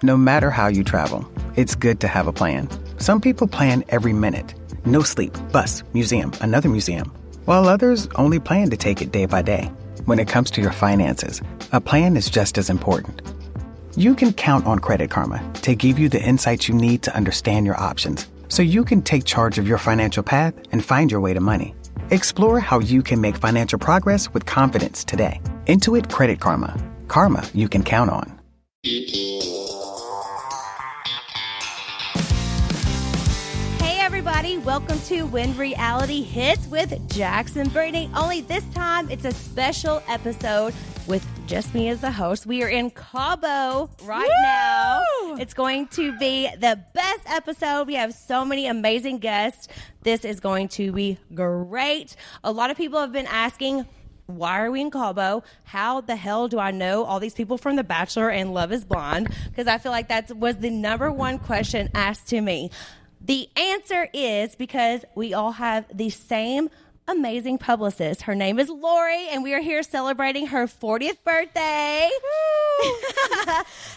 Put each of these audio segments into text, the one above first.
No matter how you travel, it's good to have a plan. Some people plan every minute. No sleep, bus, museum, another museum. While others only plan to take it day by day. When it comes to your finances, a plan is just as important. You can count on Credit Karma to give you the insights you need to understand your options so you can take charge of your financial path and find your way to money. Explore how you can make financial progress with confidence today. Intuit Credit Karma. Karma you can count on. Everybody, welcome to When Reality Hits with Jax and Brittany. Only this time, it's a special episode with just me as the host. We are in Cabo right now. It's going to be the best episode. We have so many amazing guests. This is going to be great. A lot of people have been asking, why are we in Cabo? How the hell do I know all these people from The Bachelor and Love is Blonde? Because I feel like that was the number one question asked to me. The answer is because we all have the same amazing publicist. Her name is Lori, and we are here celebrating her 40th birthday.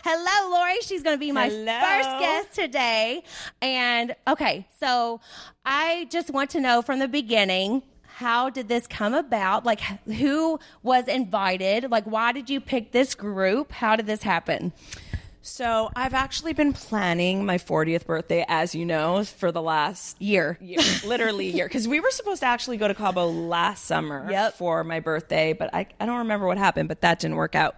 Hello, Lori. She's going to be my first guest today. And, okay, so I just want to know from the beginning, how did this come about? Like, who was invited? Like, why did you pick this group? How did this happen? So I've actually been planning my 40th birthday, as you know, for the last year literally a year. Because we were supposed to actually go to Cabo last summer for my birthday, but I don't remember what happened, but that didn't work out.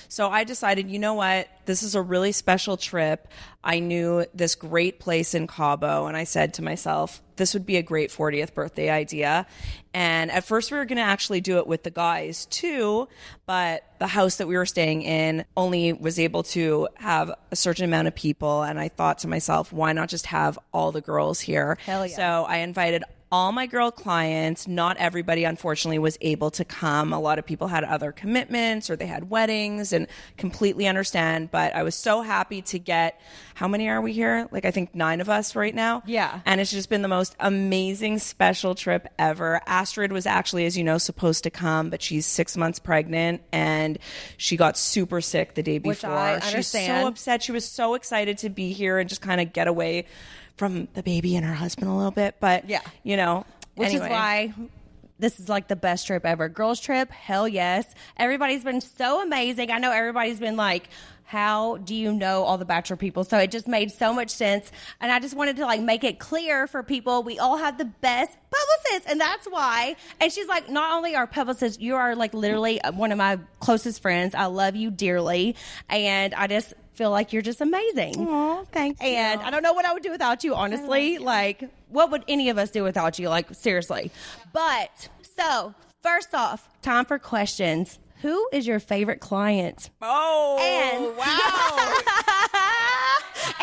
So I decided, you know what? This is a really special trip. I knew this great place in Cabo, and I said to myself, this would be a great 40th birthday idea. And at first we were going to actually do it with the guys too, but the house that we were staying in only was able to have a certain amount of people. And I thought to myself, why not just have all the girls here? Hell yeah. So I invited all my girl clients. Not everybody, unfortunately, was able to come. A lot of people had other commitments or they had weddings, and completely understand. But I was so happy to get, how many are we here? Like, I think 9 of us right now. Yeah. And it's just been the most amazing special trip ever. Astrid was actually, as you know, supposed to come, but she's 6 months pregnant and she got super sick the day before. Which I understand. She's so upset. She was so excited to be here and just kind of get away from the baby and her husband a little bit, but you know, which anyway. is why this is like the best trip ever. Girls trip, hell yes. Everybody's been so amazing. I know everybody's been like, how do you know all the Bachelor people? So it just made so much sense. And I just wanted to like make it clear for people, we all have the best publicist, and that's why. And she's like, not only our publicist, you are like literally one of my closest friends. I love you dearly. And I just feel like you're just amazing. Aw, thank you. And I don't know what I would do without you, honestly. Like, what would any of us do without you? Like, seriously. But, so, first off, time for questions. Who is your favorite client? Oh, and wow.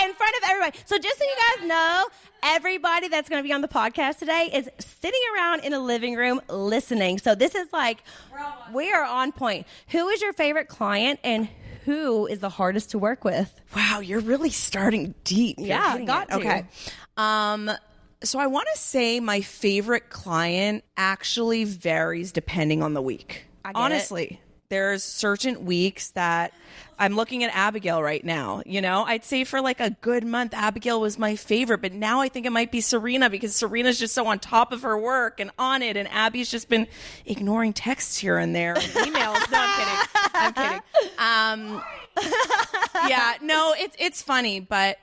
In front of everybody. So just so you guys know, everybody that's going to be on the podcast today is sitting around in a living room listening. So this is like, we are on point. Who is your favorite client and who is the hardest to work with? Wow, you're really starting deep. Yeah, got to. Okay. So I want to say my favorite client actually varies depending on the week. Honestly, there's certain weeks that I'm looking at Abigail right now. You know, I'd say for like a good month, Abigail was my favorite, but now I think it might be Serena because Serena's just so on top of her work and on it, and Abby's just been ignoring texts here and there, and emails. No, I'm kidding. Yeah, no, it's funny, but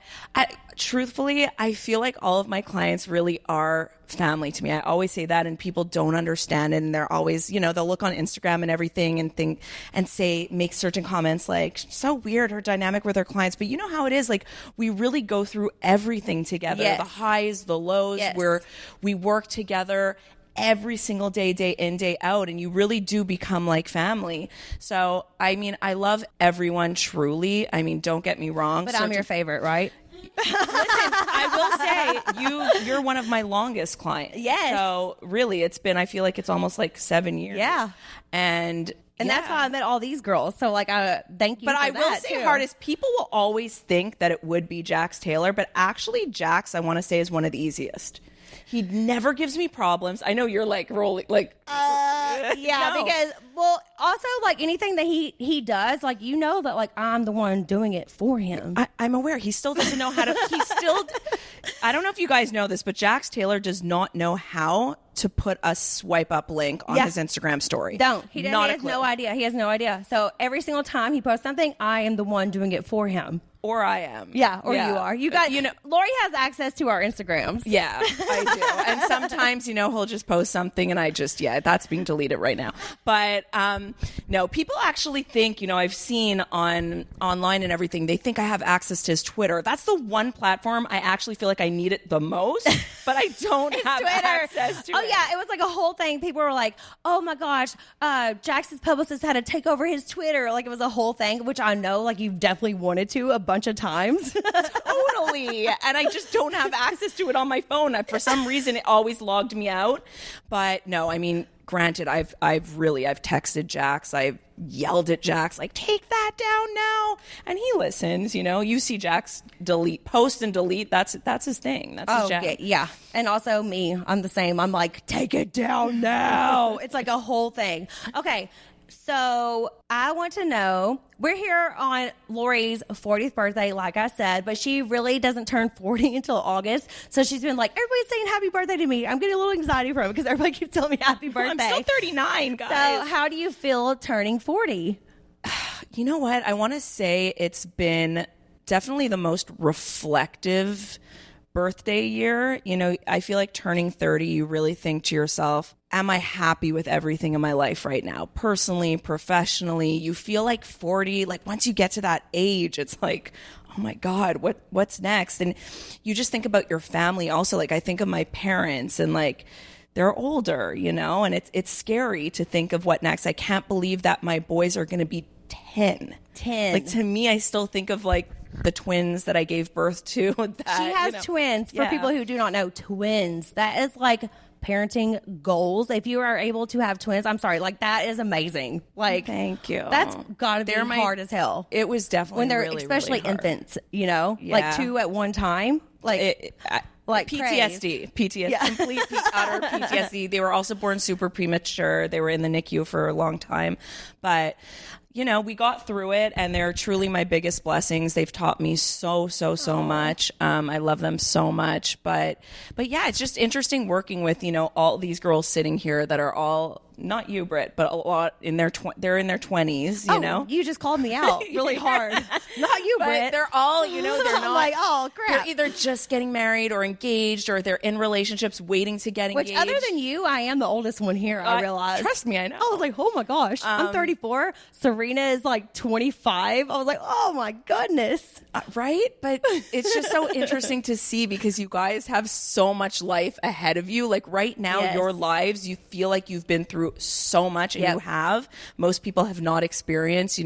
truthfully, I feel like all of my clients really are family to me. I always say that, and people don't understand it, and they're always, you know, they'll look on Instagram and everything and think and make certain comments like, so weird, her dynamic with her clients. But you know how it is, like, we really go through everything together. Yes. The highs, the lows, where we work together every single day, day in, day out, and you really do become like family. So, I mean, I love everyone truly. I mean, don't get me wrong. But I'm your favorite, right? Listen, I will say you're one of my longest clients. Yes. So really, it's been, I feel like it's almost like 7 years. Yeah. And that's how I met all these girls. So like, thank you. But for I will that, say, too. hardest, people will always think that it would be Jax Taylor, but actually Jax, I want to say, is one of the easiest. He never gives me problems. I know you're like rolling, like, yeah, no. because, well, also, like, anything that he does, like, you know that, like, I'm the one doing it for him. I'm aware. He still doesn't know how to, I don't know if you guys know this, but Jax Taylor does not know how to put a swipe up link on his Instagram story. He has no idea. He has no idea. So every single time he posts something, I am the one doing it for him. Or I am. Yeah, or you are. You know, Lori has access to our Instagrams. Yeah, I do. And sometimes, he'll just post something and I just, that's being deleted right now. But no, people actually think, I've seen online and everything, they think I have access to his Twitter. That's the one platform I actually feel like I need it the most, but I don't have access to it. Oh, yeah, it was like a whole thing. People were like, oh my gosh, Jax's publicist had to take over his Twitter. Like, it was a whole thing, which I know, like, you definitely wanted to a bunch of times. Totally. And I just don't have access to it on my phone. For some reason, it always logged me out. But no, I mean, granted, I've texted Jax. I've yelled at Jax, like, take that down now. And he listens, You see Jax post and delete. That's his thing. That's his Jax. Yeah. And also me, I'm the same. I'm like, take it down now. It's like a whole thing. Okay. So I want to know, we're here on Lori's 40th birthday, like I said, but she really doesn't turn 40 until August. So she's been like, everybody's saying happy birthday to me. I'm getting a little anxiety from it because everybody keeps telling me happy birthday. I'm still 39, guys. So how do you feel turning 40? You know what? I want to say it's been definitely the most reflective birthday year. I feel like turning 30, you really think to yourself, am I happy with everything in my life right now? Personally, professionally, you feel like 40, like once you get to that age, it's like, oh my God, what's next? And you just think about your family also. Like, I think of my parents and like, they're older, and it's scary to think of what next. I can't believe that my boys are going to be 10. Like, to me, I still think of like the twins that I gave birth to. She has twins. For people who do not know, twins. That is like parenting goals. If you are able to have twins, I'm sorry, like that is amazing. Like, thank you. That's gotta be hard as hell. It was definitely when they're really, especially really hard. Infants, like 2 at one time. Like like PTSD, complete utter PTSD. They were also born super premature. They were in the NICU for a long time, but we got through it, and they're truly my biggest blessings. They've taught me so much. I love them so much, but yeah, it's just interesting working with, all these girls sitting here that are all, not you, Britt, but a lot they're in their 20s, know? You just called me out really hard. Not you, Britt. They're all, they're not. I'm like, oh, crap. They're either just getting married or engaged, or they're in relationships waiting to get engaged. Which, other than you, I am the oldest one here, I realized. Trust me, I know. I was like, oh my gosh, I'm 34. Serena is like 25. I was like, oh my goodness. Right? But it's just so interesting to see, because you guys have so much life ahead of you. Like right now, your lives, you feel like you've been through so much, and you have. Most people have not experienced,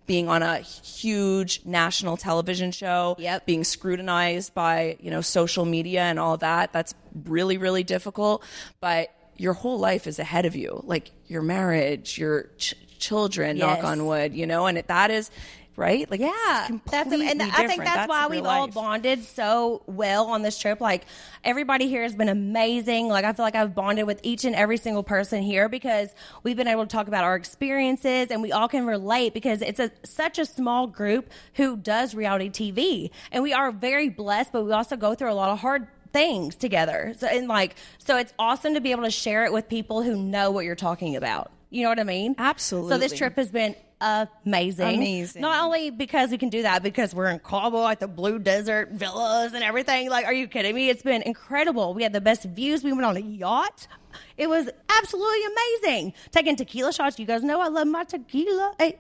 being on a huge national television show, being scrutinized by, social media and all that. That's really, really difficult. But your whole life is ahead of you, like your marriage, your children, knock on wood, and that is right. Like, that's and I think that's why we've all bonded so well on this trip. Like, everybody here has been amazing. Like, I feel like I've bonded with each and every single person here because we've been able to talk about our experiences, and we all can relate because it's such a small group who does reality TV, and we are very blessed, but we also go through a lot of hard things together. So it's awesome to be able to share it with people who know what you're talking about. You know what I mean? Absolutely. So this trip has been amazing. Not only because we can do that, because we're in Cabo, like the Blue Desert villas and everything. Like, are you kidding me? It's been incredible. We had the best views. We went on a yacht. It was absolutely amazing. Taking tequila shots. You guys know I love my tequila. Hey.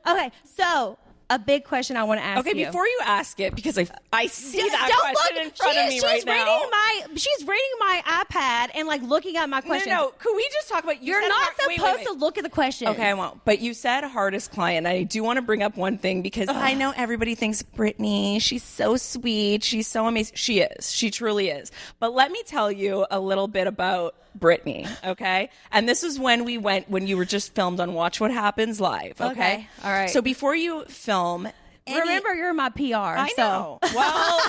Okay, so a big question I want to ask you. Okay, before you ask it, because I see that question in front of me right now. She's reading my iPad and like looking at my questions. No. Could we just talk about You're not supposed to look at the questions. Okay, I won't. But you said hardest client. I do want to bring up one thing, because I know everybody thinks Brittany, she's so sweet. She's so amazing. She is. She truly is. But let me tell you a little bit about Brittany, okay? And this is when you were just filmed on Watch What Happens Live, okay? All right. So before you film... Remember, you're my PR. I know. Well,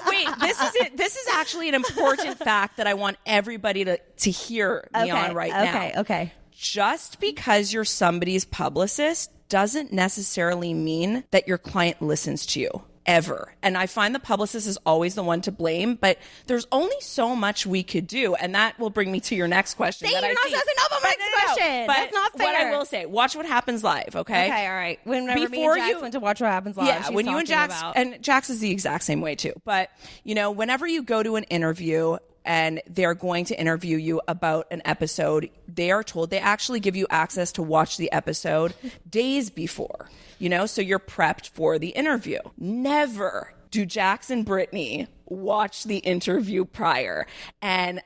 wait. Wait, this is it. This is actually an important fact that I want everybody to hear me on right now. Okay. Just because you're somebody's publicist doesn't necessarily mean that your client listens to you. Ever. And I find the publicist is always the one to blame, but there's only so much we could do. And that will bring me to your next question. You're not supposed to know about my next question. But that's not fair. What I will say, watch What Happens Live, okay? Okay, all right. Whenever me and Jax went to watch What Happens Live, yeah, when you and Jax, and Jax is the exact same way too. But, whenever you go to an interview and they're going to interview you about an episode, they are told, they actually give you access to watch the episode days before. So you're prepped for the interview. Never do Jax and Brittany watch the interview prior. And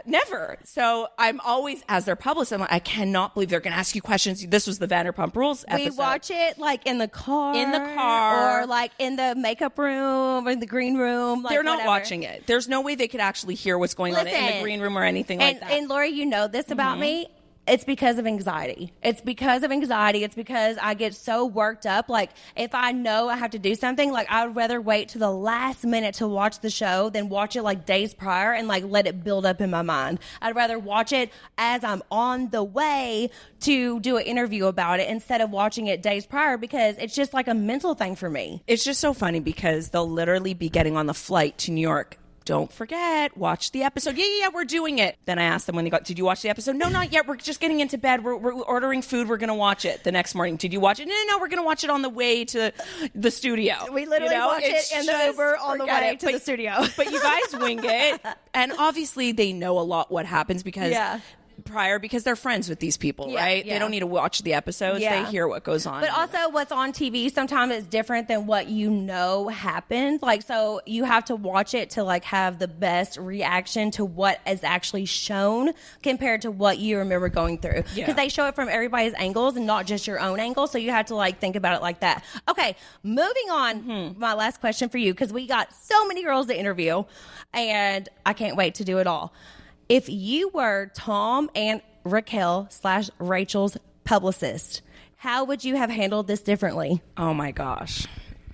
never. So I'm always, as their publicist, I'm like, I cannot believe they're going to ask you questions. This was the Vanderpump Rules episode. We watch it like in the car, or like in the makeup room or in the green room. Like, they're not whatever. Watching it. There's no way they could actually hear what's going on in the green room or anything like that. And Lori, you know this about me. It's because of anxiety. It's because I get so worked up. Like, if I know I have to do something, like, I would rather wait to the last minute to watch the show than watch it like days prior and like let it build up in my mind. I'd rather watch it as I'm on the way to do an interview about it instead of watching it days prior, because it's just like a mental thing for me. It's just so funny because they'll literally be getting on the flight to New York. Don't forget, watch the episode. Yeah, we're doing it. Then I asked them when they got, did you watch the episode? No, not yet. We're just getting into bed. We're ordering food. We're going to watch it the next morning. Did you watch it? No, we're going to watch it on the way to the studio. We literally watch it in the Uber on the way to the studio. But you guys wing it. And obviously they know a lot what happens because they're friends with these people, right? They don't need to watch the episodes. They hear what goes on. But also what's on TV sometimes is different than what happened. Like, so you have to watch it to like have the best reaction to what is actually shown compared to what you remember going through. Because they show it from everybody's angles and not just your own angle. So you have to like think about it like that. Okay, moving on. My last question for you, because we got so many girls to interview and I can't wait to do it all. If you were Tom and Raquel/Rachel's publicist, how would you have handled this differently? Oh my gosh.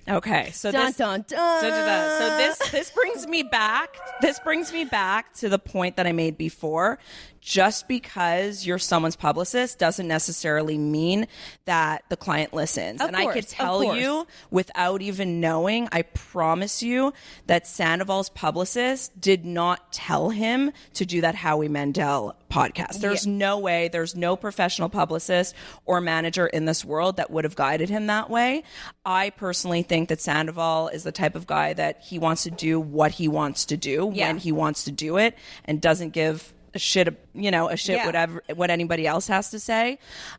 Okay, so dun, dun, dun. So this brings me back. This brings me back to the point that I made before. Just because you're someone's publicist doesn't necessarily mean that the client listens. And I could tell you without even knowing, I promise you that Sandoval's publicist did not tell him to do that Howie Mandel podcast. There's no way, there's no professional publicist or manager in this world that would have guided him that way. I personally think that Sandoval is the type of guy that he wants to do what he wants to do when he wants to do it and doesn't give a shit, whatever, what anybody else has to say.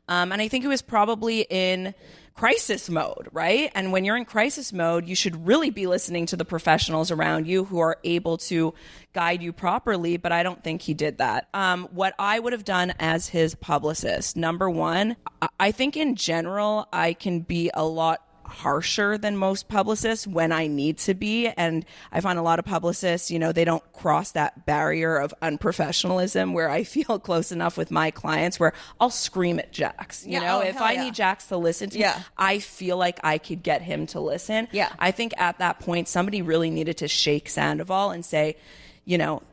And I think it was probably in crisis mode, right? And when you're in crisis mode, you should really be listening to the professionals around you who are able to guide you properly. But I don't think he did that. What I would have done as his publicist, number one, I think in general, I can be a lot harsher than most publicists when I need to be. And I find a lot of publicists, they don't cross that barrier of unprofessionalism where I feel close enough with my clients where I'll scream at Jax. If I need Jax to listen to me, I feel like I could get him to listen. I think at that point, somebody really needed to shake Sandoval and say,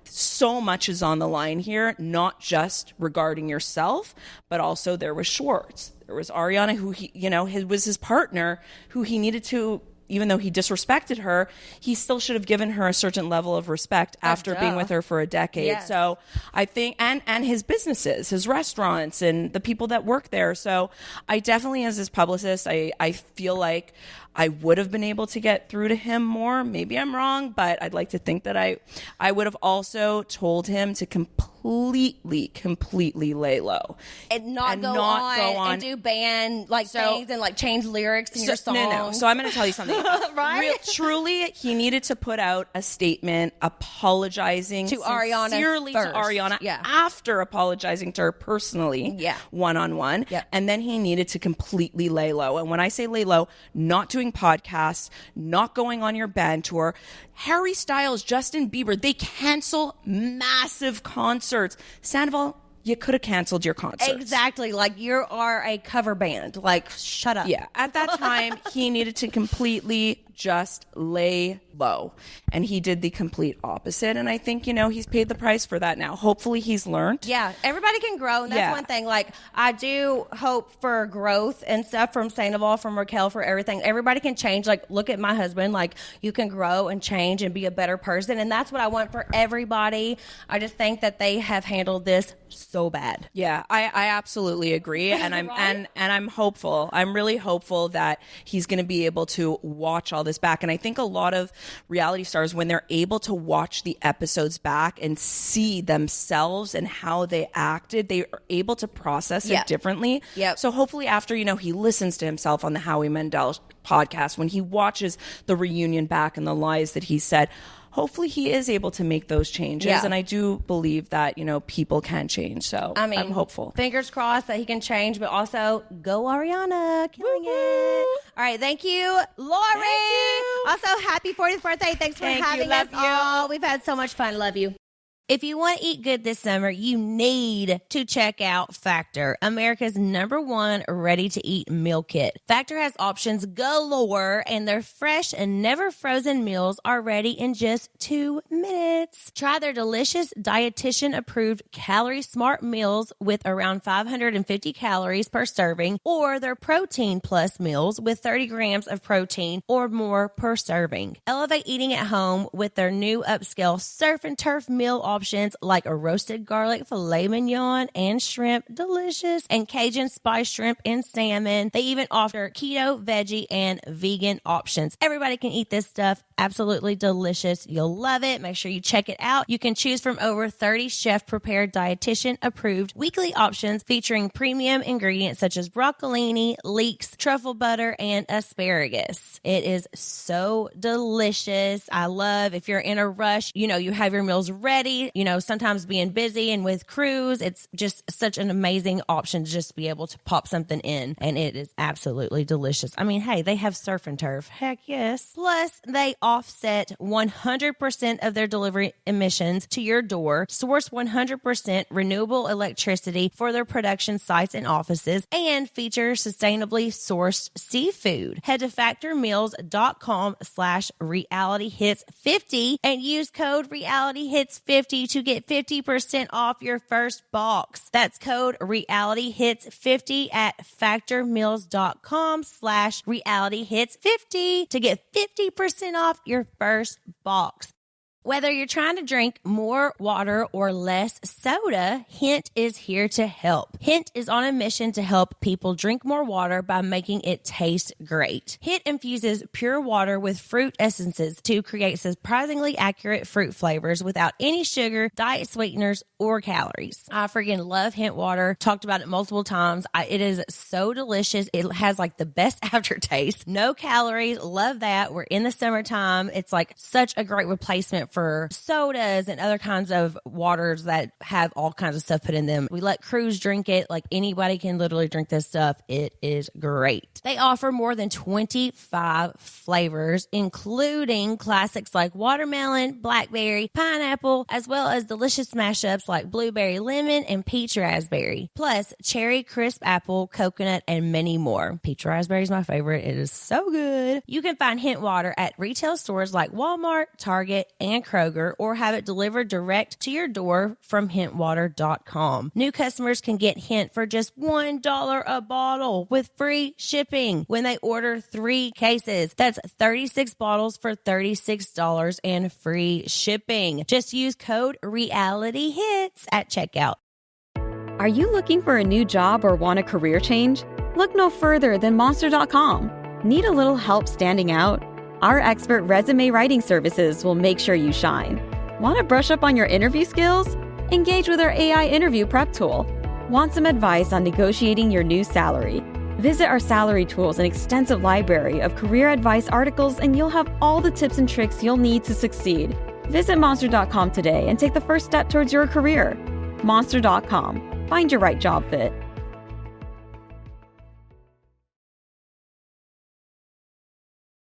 so much is on the line here, not just regarding yourself, but also there was Schwartz. There was Ariana, who was his partner, who he needed to, even though he disrespected her, he still should have given her a certain level of respect after being with her for a decade. Yes. So I think, and his businesses, his restaurants, and the people that work there. So I definitely, as his publicist, I feel like I would have been able to get through to him more. Maybe I'm wrong, but I'd like to think that I would have also told him to completely lay low and not go on and do band things and like change lyrics in your songs. No. So I'm going to tell you something. Right? Truly, he needed to put out a statement apologizing to Ariana sincerely first. To Ariana after apologizing to her personally, one-on-one. And then he needed to completely lay low. And when I say lay low, not doing podcasts, not going on your band tour. Harry Styles, Justin Bieber, they cancel massive concerts. Sandoval, you could have canceled your concerts. Exactly. Like, you are a cover band. Like, shut up. Yeah. At that time, he needed to completely just lay low. And he did the complete opposite. And I think, he's paid the price for that now. Hopefully he's learned. Yeah, everybody can grow. And that's one thing. Like, I do hope for growth and stuff from Sandoval, from Raquel, for everything. Everybody can change. Like, look at my husband. Like, you can grow and change and be a better person. And that's what I want for everybody. I just think that they have handled this so bad. Yeah, I absolutely agree. And I'm right? and I'm hopeful. I'm really hopeful that he's going to be able to watch all this back. And I think a lot of reality stars, when they're able to watch the episodes back and see themselves and how they acted, they are able to process it differently. Yep. So hopefully after, he listens to himself on the Howie Mandel podcast, when he watches the reunion back and the lies that he said, hopefully he is able to make those changes. Yeah. And I do believe that, people can change. So I'm hopeful. Fingers crossed that he can change, but also go Ariana, killing it. All right. Thank you, Lori. Thank you. Also, happy 40th birthday. Thanks for having us all. We've had so much fun. Love you. If you want to eat good this summer, you need to check out Factor, America's #1 ready-to-eat meal kit. Factor has options galore, and their fresh and never-frozen meals are ready in just 2 minutes. Try their delicious dietitian-approved Calorie Smart meals with around 550 calories per serving, or their Protein Plus meals with 30 grams of protein or more per serving. Elevate eating at home with their new upscale surf and turf meal options like a roasted garlic filet mignon and shrimp, delicious, and Cajun spice shrimp and salmon. They even offer keto, veggie, and vegan options. Everybody can eat this stuff. Absolutely delicious. You'll love it. Make sure you check it out. You can choose from over 30 chef-prepared, dietitian-approved weekly options featuring premium ingredients such as broccolini, leeks, truffle butter, and asparagus. It is so delicious. I love if you're in a rush, you have your meals ready. Sometimes being busy and with crews, it's just such an amazing option to just be able to pop something in, and it is absolutely delicious. I mean, hey, they have surf and turf. Heck yes. Plus, they offset 100% of their delivery emissions to your door, source 100% renewable electricity for their production sites and offices, and feature sustainably sourced seafood. Head to factormeals.com/realityhits50 and use code realityhits50 to get 50% off your first box. That's code realityhits50 at factormeals.com/realityhits50 to get 50% off your first box. Whether you're trying to drink more water or less soda, Hint is here to help. Hint is on a mission to help people drink more water by making it taste great. Hint infuses pure water with fruit essences to create surprisingly accurate fruit flavors without any sugar, diet sweeteners, or calories. I freaking love Hint water. Talked about it multiple times. It is so delicious. It has like the best aftertaste. No calories. Love that. We're in the summertime. It's like such a great replacement for sodas and other kinds of waters that have all kinds of stuff put in them. We let crews drink it. Like anybody can literally drink this stuff. It is great. They offer more than 25 flavors, including classics like watermelon, blackberry, pineapple, as well as delicious mashups like blueberry lemon and peach raspberry, plus cherry crisp apple, coconut, and many more. Peach raspberry is my favorite. It is so good. You can find Hint water at retail stores like Walmart, Target, and Kroger, or have it delivered direct to your door from hintwater.com. New customers can get Hint for just $1 a bottle with free shipping when they order 3 cases. That's 36 bottles for $36 and free shipping. Just use code REALITYHITS at checkout. Are you looking for a new job or want a career change? Look no further than Monster.com. Need a little help standing out? Our expert resume writing services will make sure you shine. Want to brush up on your interview skills? Engage with our AI interview prep tool. Want some advice on negotiating your new salary? Visit our salary tools and extensive library of career advice articles, and you'll have all the tips and tricks you'll need to succeed. Visit Monster.com today and take the first step towards your career. Monster.com. Find your right job fit.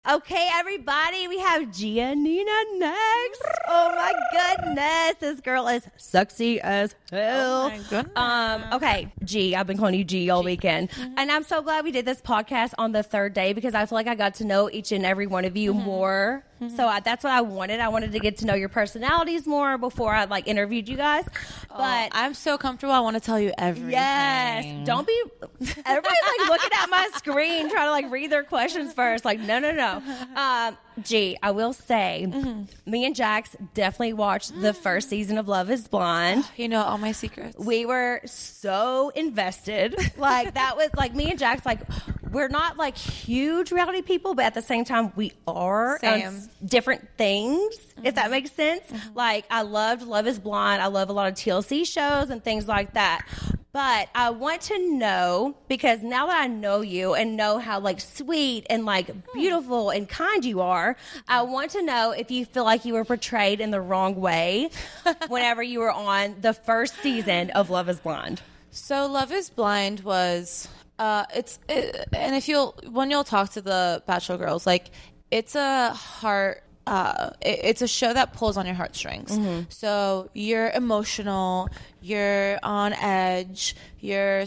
Okay, everybody, we have Giannina next. Oh my goodness, this girl is sexy as hell. Oh my goodness. Okay, G, I've been calling you G all weekend, and I'm so glad we did this podcast on the third day because I feel like I got to know each and every one of you more. So that's what I wanted. I wanted to get to know your personalities more before I interviewed you guys. But I'm so comfortable. I want to tell you everything. yes, don't be. Everybody's looking at my screen trying to read their questions first. No. G, I will say, me and Jax definitely watched the first season of Love Is Blind. You know all my secrets. We were so invested. That was me and Jax. We're not huge reality people, but at the same time, we are on different things. If that makes sense. I loved Love Is Blind. I love a lot of TLC shows and things like that. But I want to know, because now that I know you and know how sweet and beautiful and kind you are, I want to know if you feel like you were portrayed in the wrong way whenever you were on the first season of Love Is Blind. So Love Is Blind was, and when you'll talk to the Bachelor girls, it's a heart. It's a show that pulls on your heartstrings. So you're emotional, you're on edge, you're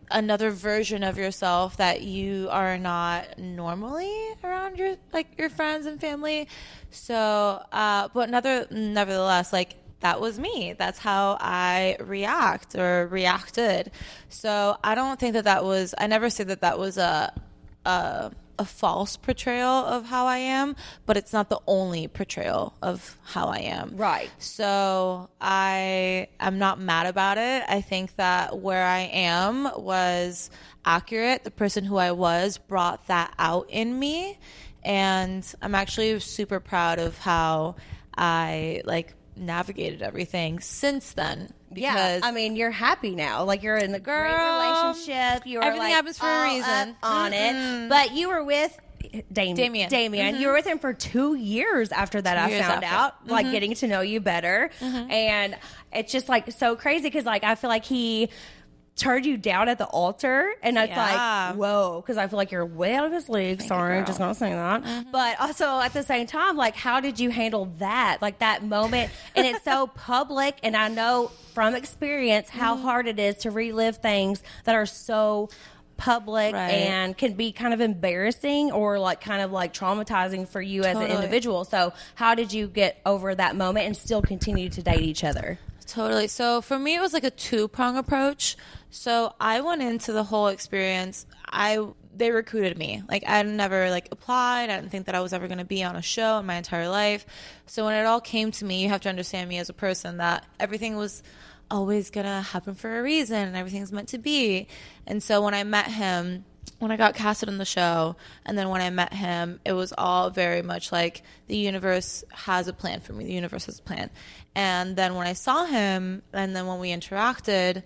another version of yourself that you are not normally around your friends and family. So, but nevertheless, that was me. That's how I reacted. So I don't think that was, I never say that was a false portrayal of how I am, but it's not the only portrayal of how I am. Right. So I'm not mad about it. I think that where I am was accurate. The person who I was brought that out in me. And I'm actually super proud of how I navigated everything since then. Because you're happy now. You're in a great relationship. Everything happens for a reason. On it. But you were with Damien. You were with him for 2 years after that. I found out, getting to know you better. And it's just so crazy because I feel like he turned you down at the altar, and it's whoa, because I feel like you're way out of his league. Sorry, just gonna say that. But also at the same time, how did you handle that? That moment, and it's so public, and I know from experience how hard it is to relive things that are so public and can be kind of embarrassing or traumatizing for you as an individual. So how did you get over that moment and still continue to date each other? Totally. So for me, it was a 2-prong approach. So I went into the whole experience. They recruited me. I never applied. I didn't think that I was ever going to be on a show in my entire life. So when it all came to me, you have to understand me as a person, that everything was always going to happen for a reason and everything's meant to be. And so when I met him, when I got casted on the show, and then when I met him, it was all very much the universe has a plan for me. The universe has a plan. And then when I saw him, and then when we interacted,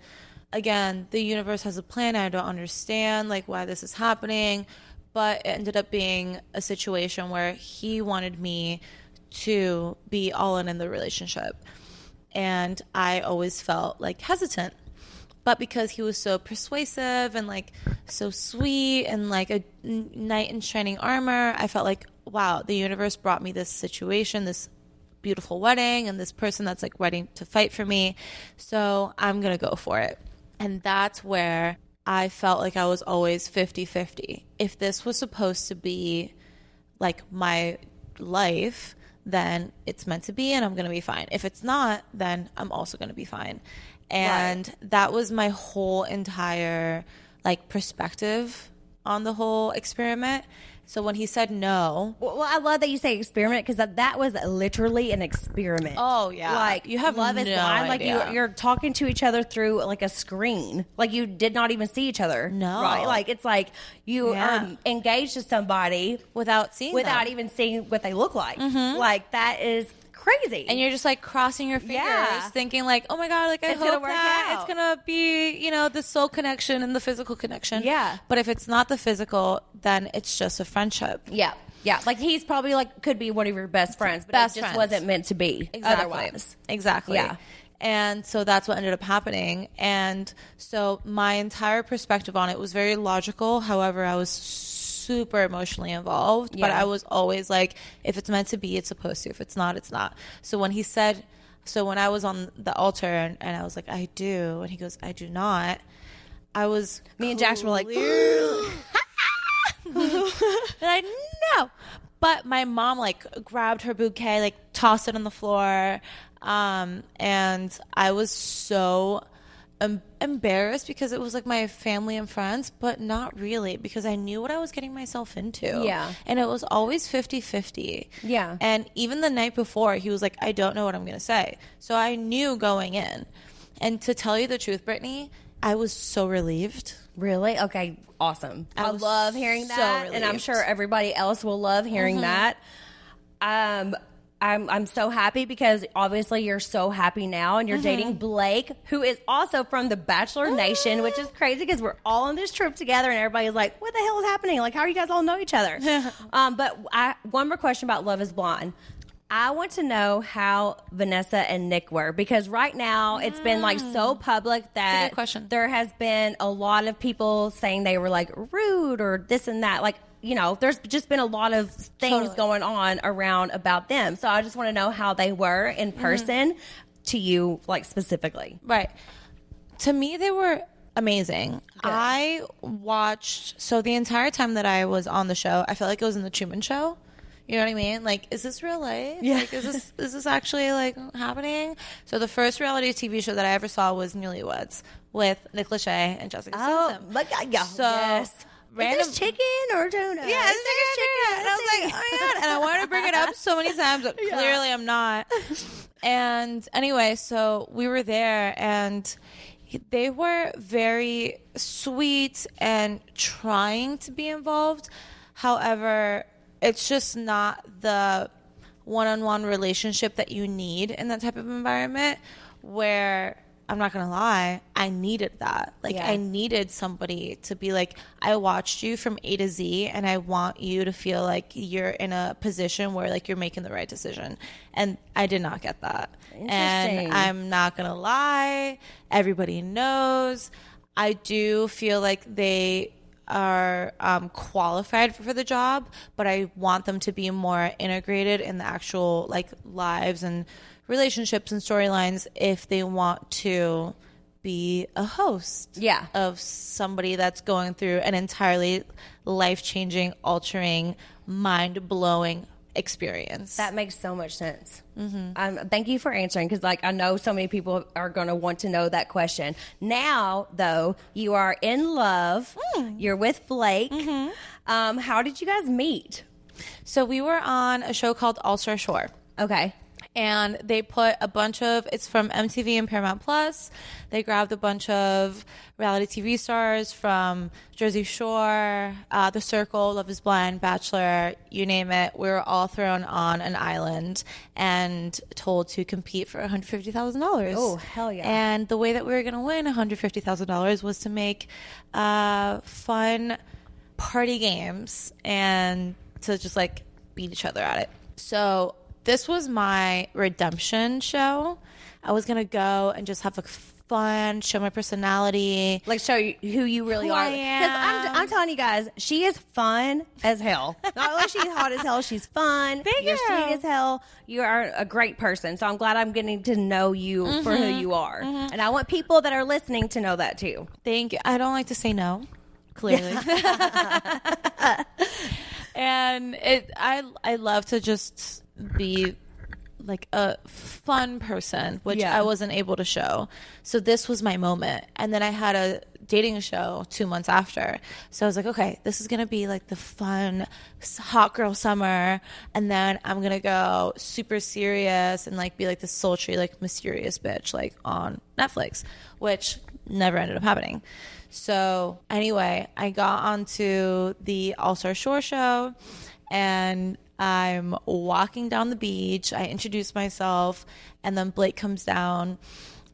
again, the universe has a plan. I don't understand why this is happening, but it ended up being a situation where he wanted me to be all in the relationship. And I always felt hesitant. But because he was so persuasive and so sweet and a knight in shining armor, I felt wow, the universe brought me this situation, this beautiful wedding, and this person that's ready to fight for me. So I'm going to go for it. And that's where I felt I was always 50-50. If this was supposed to be my life, then it's meant to be and I'm going to be fine. If it's not, then I'm also going to be fine. And that was my whole entire perspective on the whole experiment. So when he said no, well, I love that you say experiment because that was literally an experiment. Oh yeah, you have Love Is Blind. idea. You're talking to each other through a screen. You did not even see each other. No, right? It's you are engaged to somebody without even seeing what they look like. That is crazy. And you're just crossing your fingers, thinking oh my God, I hope that it's gonna be, the soul connection and the physical connection. Yeah. But if it's not the physical, then it's just a friendship. Yeah. Yeah. He's probably could be one of your best friends, but it just wasn't meant to be. Otherwise. Exactly. Yeah. And so that's what ended up happening. And so my entire perspective on it was very logical. However, I was super emotionally involved, but I was always like, if it's meant to be, it's supposed to. If it's not, it's not. So when I was on the altar and I was like, I do, and he goes, I do not, me and Jackson were like, like, no. But my mom like grabbed her bouquet, like tossed it on the floor, and I was so embarrassed because it was like my family and friends, but not really, because I knew what I was getting myself into. Yeah. And it was always 50-50. Yeah. And even the night before, he was like, I don't know what I'm going to say. So I knew going in. And to tell you the truth, Brittany, I was so relieved. Really? Okay, awesome. I love hearing so that, relieved. and I'm sure everybody else will love hearing that. I'm so happy because obviously you're so happy now, and you're dating Blake, who is also from the Bachelor Nation, which is crazy because we're all on this trip together, and everybody's like, "What the hell is happening? Like, how are you guys all know each other?" But one more question about Love Is Blind. I want to know how Vanessa and Nick were, because right now it's been like so public that there has been a lot of people saying they were like rude or this and that. Like, you know, there's just been a lot of things going on around about them. So I just want to know how they were in person to you, like specifically. Right. To me, they were amazing. Good. I watched, so the entire time that I was on the show, I felt like it was in the Truman Show. You know what I mean? Like, is this real life? Yeah. Like, is this actually like happening? So the first reality TV show that I ever saw was Newlyweds with Nick Lachey and Jessica Simpson. Like, yeah. So yes. Is this chicken or tuna? Yeah, it's chicken. And I was like, oh my God. And I wanted to bring it up so many times, but clearly I'm not. And anyway, so we were there, and they were very sweet and trying to be involved. However, it's just not the one-on-one relationship that you need in that type of environment, where, I'm not going to lie, I needed that. Like, I needed somebody to be like, I watched you from A to Z, and I want you to feel like you're in a position where, like, you're making the right decision. And I did not get that. And I'm not going to lie, everybody knows. I do feel like they are qualified for the job, but I want them to be more integrated in the actual like lives and relationships and storylines if they want to be a host of somebody that's going through an entirely life-changing, altering, mind-blowing experience. That makes so much sense. Thank you for answering, because like I know so many people are going to want to know that question. Now, though, you are in love. You're with Blake. How did you guys meet? So we were on a show called All Star Shore. Okay. And they put a bunch of, it's from MTV and Paramount Plus. They grabbed a bunch of reality TV stars from Jersey Shore, The Circle, Love Is Blind, Bachelor, you name it. We were all thrown on an island and told to compete for $150,000. Oh, hell yeah. And the way that we were going to win $150,000 was to make fun party games and to just like beat each other at it. So this was my redemption show. I was going to go and just have like fun, show my personality. Like show you who you really are. Because I'm telling you guys, she is fun as hell. Not only she's hot as hell, she's fun. You're sweet as hell. You are a great person. So I'm glad I'm getting to know you for who you are. And I want people that are listening to know that too. Thank you. I don't like to say no, clearly. And I love to just be like a fun person, which I wasn't able to show. So this was my moment. And then I had a dating show 2 months after. So I was like, okay, this is going to be like the fun hot girl summer. And then I'm going to go super serious and like be like this sultry, like mysterious bitch, like on Netflix, which never ended up happening. So anyway, I got onto the All Star Shore show, and I'm walking down the beach. I introduce myself, and then Blake comes down,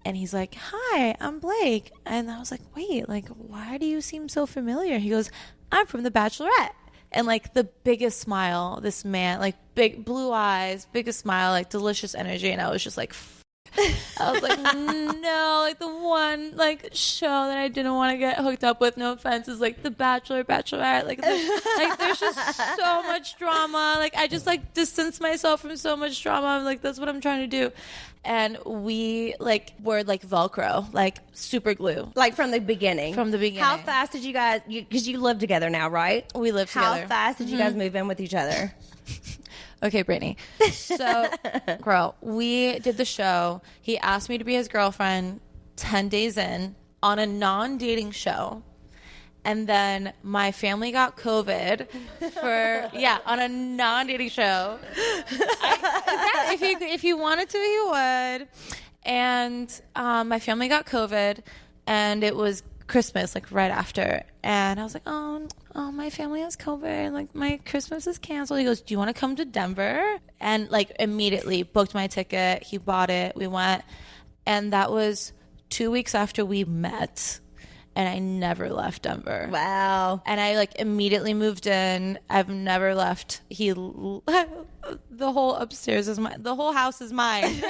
and he's like, "Hi, I'm Blake." And I was like, "Wait, like, why do you seem so familiar?" He goes, "I'm from The Bachelorette." And like the biggest smile, this man, like big blue eyes, biggest smile, like delicious energy. And I was just like, I was like, no, like the one like show that I didn't want to get hooked up with, no offense, is like The Bachelor, Bachelorette. Like there's just so much drama. Like I just like distance myself from so much drama. I'm like, that's what I'm trying to do. And we like were like Velcro, like super glue. Like from the beginning. From the beginning. How fast did you guys, because you live together now, right? We live together. How fast did you guys move in with each other? Okay, Brittany. So, girl, we did the show. He asked me to be his girlfriend 10 days in on a non-dating show. And then my family got COVID on a non-dating show. If he wanted to, he would. And my family got COVID, and it was Christmas, like right after. And I was like, oh, my family has COVID. Like my Christmas is canceled. He goes, do you want to come to Denver? And like immediately booked my ticket. He bought it. We went. And that was 2 weeks after we met. And I never left Denver. Wow. And I like immediately moved in. I've never left. The whole upstairs is mine. The whole house is mine.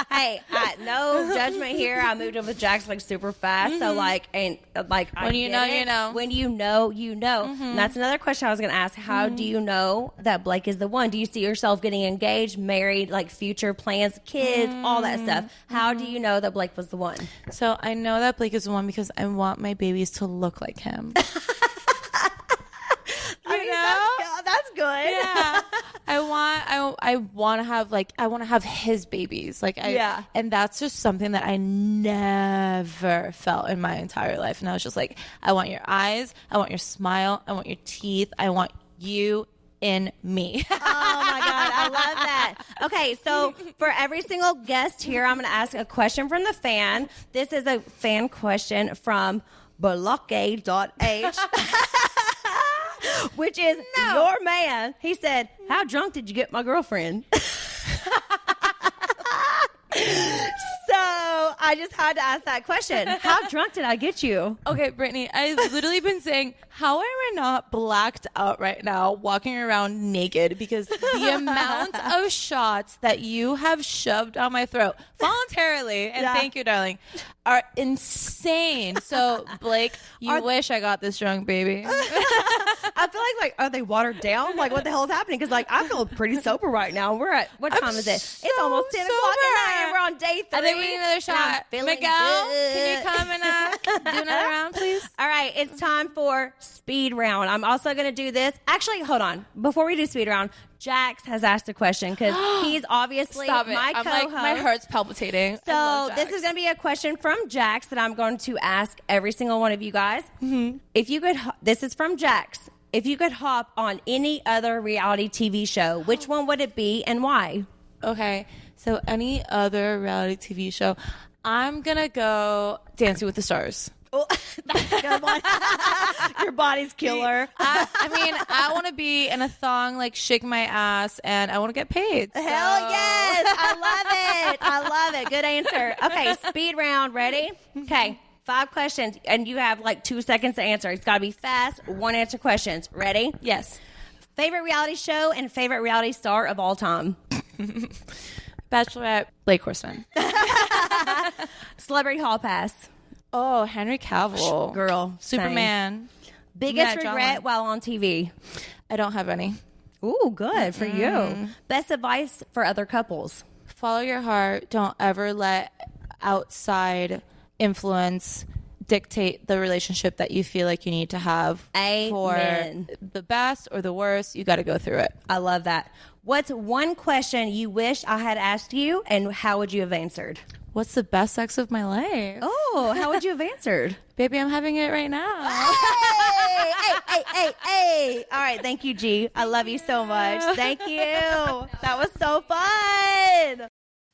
Hey, no judgment here. I moved in with Jax like super fast. So like, and like, when you know, you know. When you know, you know. And that's another question I was going to ask. How do you know that Blake is the one? Do you see yourself getting engaged, married, like future plans, kids, all that stuff? How do you know that Blake was the one? So I know that Blake is the one because I want my babies to look like him. That's good. Yeah. I want to have his babies. And that's just something that I never felt in my entire life. And I was just like, I want your eyes, I want your smile, I want your teeth, I want you in me. Oh my God, I love that. Okay, so for every single guest here, I'm going to ask a question from the fan. This is a fan question from Blockade.h. Which is your man. He said, how drunk did you get my girlfriend? So I just had to ask that question. How drunk did I get you? Okay, Brittany, I've literally been saying, how am I not blacked out right now walking around naked? Because the amount of shots that you have shoved down my throat voluntarily, and thank you, darling, are insane. So, Blake, you wish I got this drunk, baby. I feel like, are they watered down? Like, what the hell is happening? Because, like, I feel pretty sober right now. We're at, what time is it? It's almost 10 o'clock at night, and we're on day 3. I think we need another shot. Miguel, can you come and do another round, please? All right, it's time for speed round. I'm also going to do this. Actually, hold on. Before we do speed round, Jax has asked a question because he's obviously my co-host. Like, my heart's palpitating. So this is going to be a question from Jax that I'm going to ask every single one of you guys. Mm-hmm. If you could, this is from Jax. If you could hop on any other reality TV show, which one would it be and why? Okay, so any other reality TV show, I'm going to go Dancing with the Stars. Oh, that's a good one. Your body's killer. I mean, I want to be in a thong, like shake my ass, and I want to get paid. So. Hell yes. I love it. Good answer. Okay, speed round. Ready? Okay, 5 questions, and you have like 2 seconds to answer. It's got to be fast, 1 answer questions. Ready? Yes. Favorite reality show and favorite reality star of all time? Bachelorette, Blake Horseman. Celebrity Hall Pass. Oh, Henry Cavill. Girl. Superman. Biggest regret while on TV? I don't have any. Ooh, good for you. Best advice for other couples? Follow your heart. Don't ever let outside influence dictate the relationship that you feel like you need to have. Amen. For the best or the worst. You got to go through it. I love that. What's one question you wish I had asked you, and how would you have answered? What's the best sex of my life? Oh, how would you have answered? Baby, I'm having it right now. Hey. All right. Thank you, G. I love you so much. Thank you. That was so fun.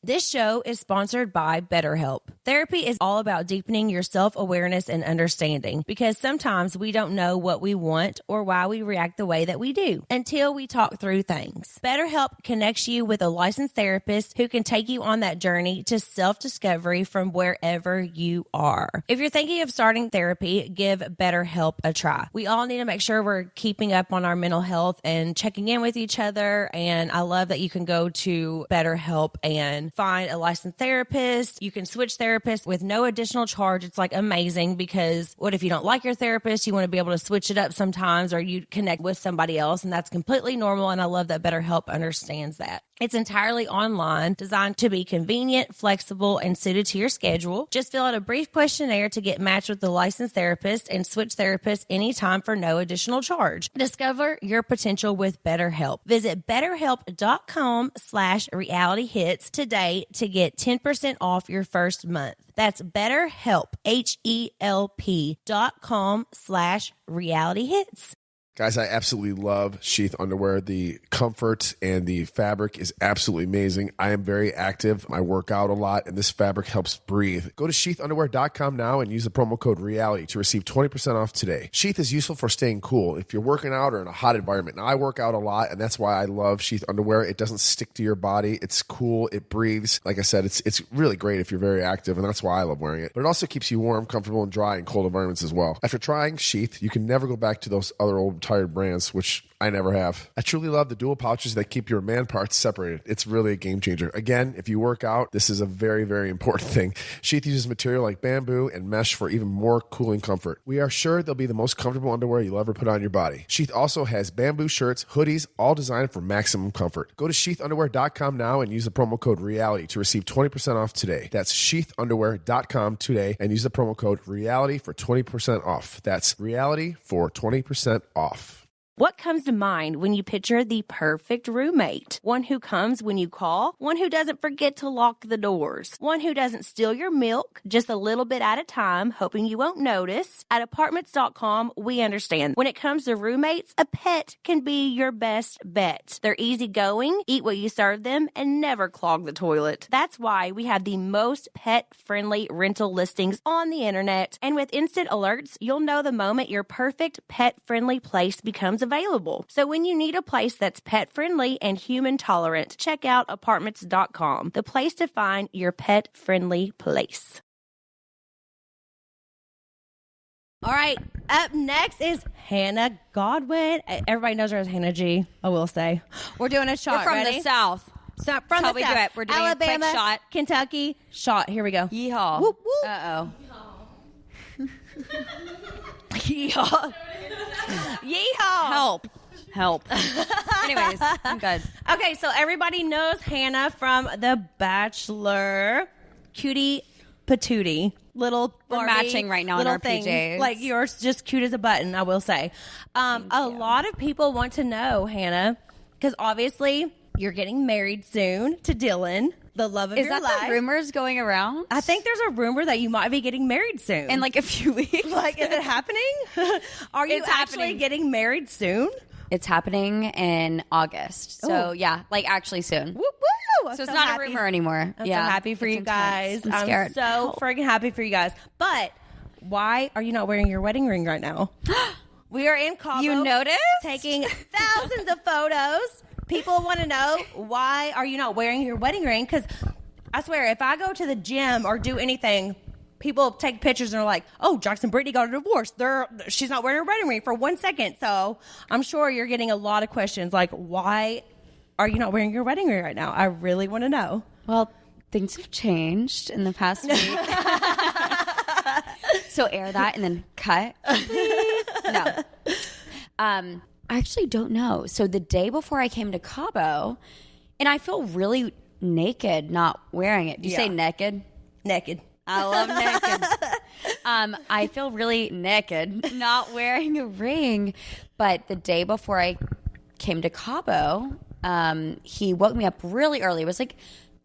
This show is sponsored by BetterHelp. Therapy is all about deepening your self-awareness and understanding, because sometimes we don't know what we want or why we react the way that we do until we talk through things. BetterHelp connects you with a licensed therapist who can take you on that journey to self-discovery from wherever you are. If you're thinking of starting therapy, give BetterHelp a try. We all need to make sure we're keeping up on our mental health and checking in with each other. And I love that you can go to BetterHelp and find a licensed therapist. You can switch therapists with no additional charge. It's like amazing, because what if you don't like your therapist? You want to be able to switch it up sometimes, or you connect with somebody else, and that's completely normal. And I love that BetterHelp understands that. It's entirely online, designed to be convenient, flexible, and suited to your schedule. Just fill out a brief questionnaire to get matched with the licensed therapist and switch therapists anytime for no additional charge. Discover your potential with BetterHelp. Visit BetterHelp.com/realityhits today to get 10% off your first month. That's BetterHelp, HELP.com/realityhits. Guys, I absolutely love Sheath underwear. The comfort and the fabric is absolutely amazing. I am very active. I work out a lot, and this fabric helps breathe. Go to sheathunderwear.com now and use the promo code REALITY to receive 20% off today. Sheath is useful for staying cool if you're working out or in a hot environment. Now, I work out a lot, and that's why I love Sheath underwear. It doesn't stick to your body. It's cool. It breathes. Like I said, it's really great if you're very active, and that's why I love wearing it. But it also keeps you warm, comfortable, and dry in cold environments as well. After trying Sheath, you can never go back to those other old tired brands, which I never have. I truly love the dual pouches that keep your man parts separated. It's really a game changer. Again, if you work out, this is a very, very important thing. Sheath uses material like bamboo and mesh for even more cooling comfort. We are sure they'll be the most comfortable underwear you'll ever put on your body. Sheath also has bamboo shirts, hoodies, all designed for maximum comfort. Go to sheathunderwear.com now and use the promo code REALITY to receive 20% off today. That's sheathunderwear.com today and use the promo code REALITY for 20% off. That's REALITY for 20% off. What comes to mind when you picture the perfect roommate? One who comes when you call, one who doesn't forget to lock the doors, one who doesn't steal your milk just a little bit at a time, hoping you won't notice. At Apartments.com, we understand. When it comes to roommates, a pet can be your best bet. They're easygoing, eat what you serve them, and never clog the toilet. That's why we have the most pet-friendly rental listings on the internet. And with instant alerts, you'll know the moment your perfect pet-friendly place becomes available. So when you need a place that's pet-friendly and human-tolerant, check out Apartments.com, the place to find your pet-friendly place. All right, up next is Hannah Godwin. Everybody knows her as Hannah G, I will say. We're doing a shot. We're from Ready? the South. So from That's how the we South. do it. We're doing Alabama, a quick shot. Kentucky, shot. Here we go. Yeehaw. Whoop, whoop. Uh-oh. Yeehaw. Yeehaw. Help. Anyways, I'm good. Okay, so everybody knows Hannah from The Bachelor. Cutie patootie. Little Barbie, We're matching right now in little our thing. PJs. Like, yours just cute as a button, I will say. A lot of people want to know, Hannah, because obviously you're getting married soon to Dylan, the love of your life. Is that the rumors going around? I think there's a rumor that you might be getting married soon. In like a few weeks. Like, is it happening? Are you It's actually happening. getting married soon? It's happening in August. So, Ooh. yeah, like actually soon. Woo woo! I'm So it's not happy. a rumor anymore. I'm yeah, so happy for it's you intense. guys. I'm scared. so friggin' happy for you guys. But why are you not wearing your wedding ring right now? We are in Cabo. You noticed? Taking thousands of photos. People want to know, why are you not wearing your wedding ring? Because I swear, if I go to the gym or do anything, people take pictures and are like, oh, Jackson and Brittany got a divorce. She's not wearing her wedding ring for 1 second. So I'm sure you're getting a lot of questions like, why are you not wearing your wedding ring right now? I really want to know. Well, things have changed in the past week. So air that and then cut. No. I actually don't know. So the day before I came to Cabo, and I feel really naked not wearing it. Do you say naked? Naked. I love naked. I feel really naked not wearing a ring. But the day before I came to Cabo, he woke me up really early. It was like